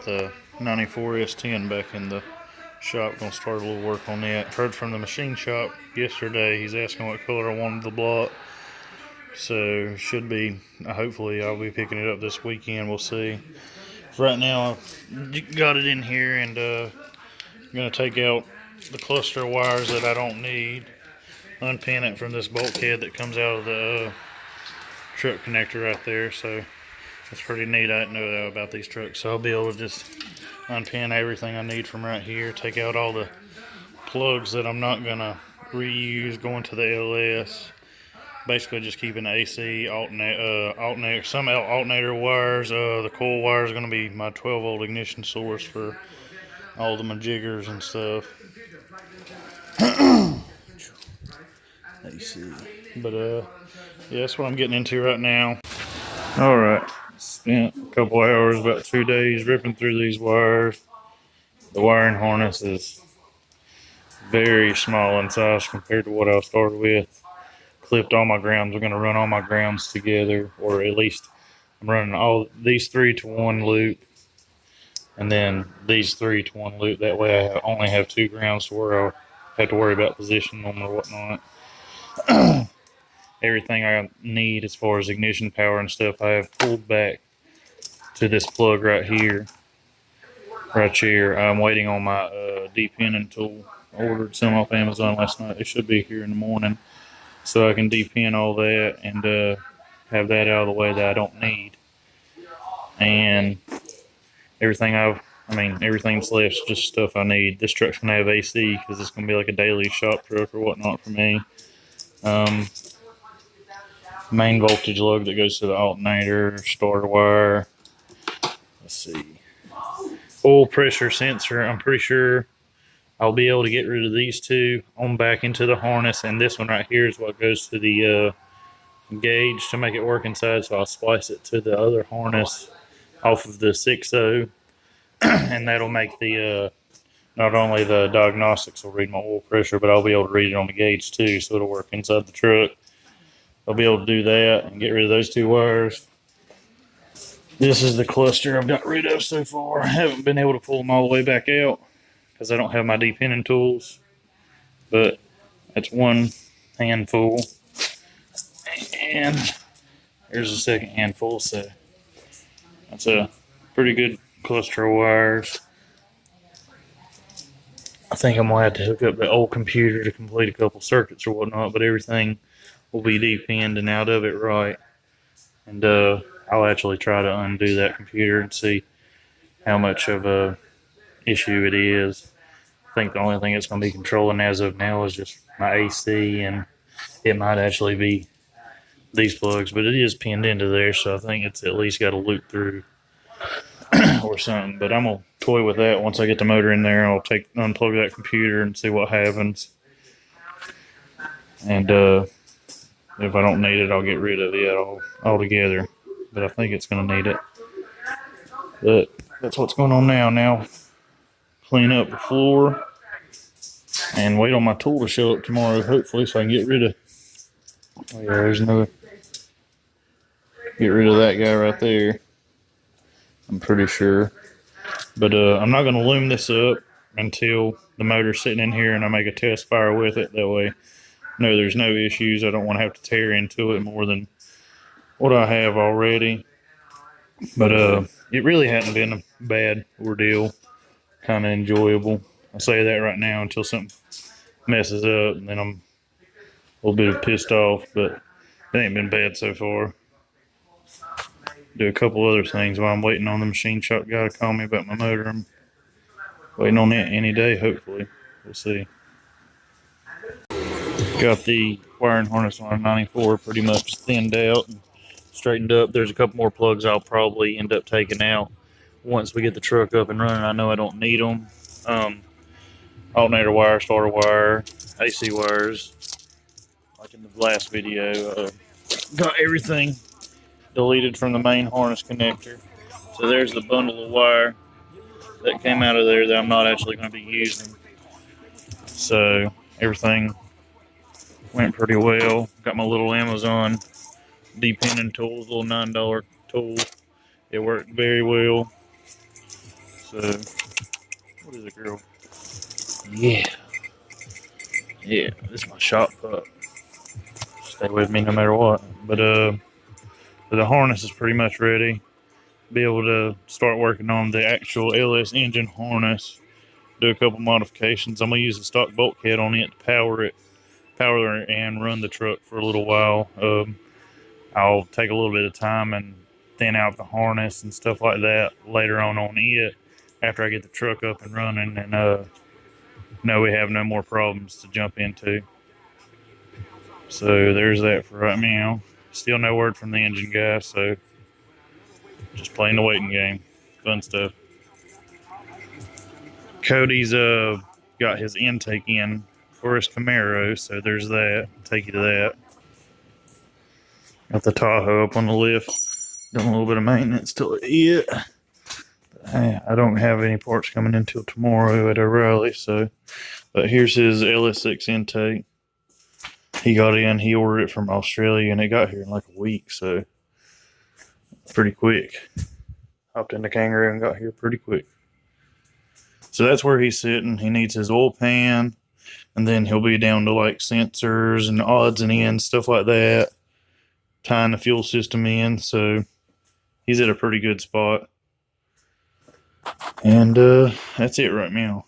got the 94 S10 back in the shop. Gonna start a little work on that. Heard from the machine shop yesterday. He's asking what color I wanted the block. So should be, hopefully I'll be picking it up this weekend. We'll see. Right now I've got it in here, and I'm gonna take out the cluster wires that I don't need, unpin it from this bulkhead that comes out of the truck connector right there. So it's pretty neat. I didn't know that about these trucks, so I'll be able to just unpin everything I need from right here, take out all the plugs that I'm not gonna reuse going to the LS. Basically just keeping the AC, alternator, some alternator wires. The coil wire is going to be my 12 volt ignition source for all the majiggers and stuff. AC. But yeah, that's what I'm getting into right now. Alright, spent a couple hours, about 2 days, ripping through these wires. The wiring harness is very small in size compared to what I started with. Clipped all my grounds. We're going to run all my grounds together, or at least I'm running all these 3 to 1 loop, and then these 3 to 1 loop. That way I only have 2 grounds to where I'll have to worry about positioning them or whatnot. Everything I need as far as ignition power and stuff I have pulled back to this plug right here. I'm waiting on my de-pinning tool. I ordered some off Amazon last night. It should be here in the morning, so I can de-pin all that and have that out of the way that I don't need. And everything everything's left is just stuff I need. This truck's gonna have AC because it's gonna be like a daily shop truck or whatnot for me. Main voltage lug that goes to the alternator, starter wire. Let's see. Oil pressure sensor. I'm pretty sure I'll be able to get rid of these two on back into the harness, and this one right here is what goes to the gauge to make it work inside, so I'll splice it to the other harness off of the 6.0, and that'll make the not only the diagnostics will read my oil pressure, but I'll be able to read it on the gauge too, so it'll work inside the truck. I'll be able to do that and get rid of those 2 wires. This is the cluster I've got rid of so far. I haven't been able to pull them all the way back out because I don't have my de-pinning tools, but that's one handful, and here's a second handful, so that's a pretty good cluster of wires. I think I'm gonna have to hook up the old computer to complete a couple circuits or whatnot, but everything will be de-pinned and out of it right, and I'll actually try to undo that computer and see how much of a issue it is. I think the only thing it's going to be controlling as of now is just my AC, and it might actually be these plugs, but it is pinned into there, so I think it's at least got a loop through or something. But I'm going to toy with that once I get the motor in there. I'll unplug that computer and see what happens. And if I don't need it, I'll get rid of it altogether. But I think it's going to need it. But that's what's going on now. Now, clean up the floor and wait on my tool to show up tomorrow, hopefully, so I can get rid of. Oh yeah, there's another. Get rid of that guy right there. I'm pretty sure. But I'm not going to loom this up until the motor's sitting in here and I make a test fire with it. That way, no, there's no issues. I don't want to have to tear into it more than what I have already. But it really hadn't been a bad ordeal. Kind of enjoyable. I'll say that right now until something messes up, and then I'm a little bit pissed off, but it ain't been bad so far. Do a couple other things while I'm waiting on the machine shop guy to call me about my motor. I'm waiting on it any day, hopefully. We'll see. Got the wiring harness on a 94 pretty much thinned out and straightened up. There's a couple more plugs I'll probably end up taking out once we get the truck up and running. I know I don't need them. Alternator wire, starter wire, AC wires, like in the last video. Got everything deleted from the main harness connector. So there's the bundle of wire that came out of there that I'm not actually going to be using. So everything went pretty well. Got my little Amazon de-pinning tools, little $9 tool. It worked very well. So, what is it, girl? Yeah. Yeah, this is my shop pup. Stay with me no matter what. But the harness is pretty much ready. Be able to start working on the actual LS engine harness. Do a couple modifications. I'm gonna use the stock bulkhead on it to power and run the truck for a little while. I'll take a little bit of time and thin out the harness and stuff like that later on it after I get the truck up and running and know we have no more problems to jump into. So there's that for right now. Still no word from the engine guy, so just playing the waiting game. Fun stuff. Cody's got his intake in for his Camaro, so there's that. Take you to that. Got the Tahoe up on the lift. Doing a little bit of maintenance till it. I don't have any parts coming in until tomorrow at O'Reilly, so. But here's his Lsx intake. He got in, he ordered it from Australia, and it got here in like a week, so pretty quick. Hopped in the Kangaroo and got here pretty quick. So that's where he's sitting. He needs his oil pan, and then he'll be down to like sensors and odds and ends, stuff like that, tying the fuel system in. So he's at a pretty good spot. And that's it right now.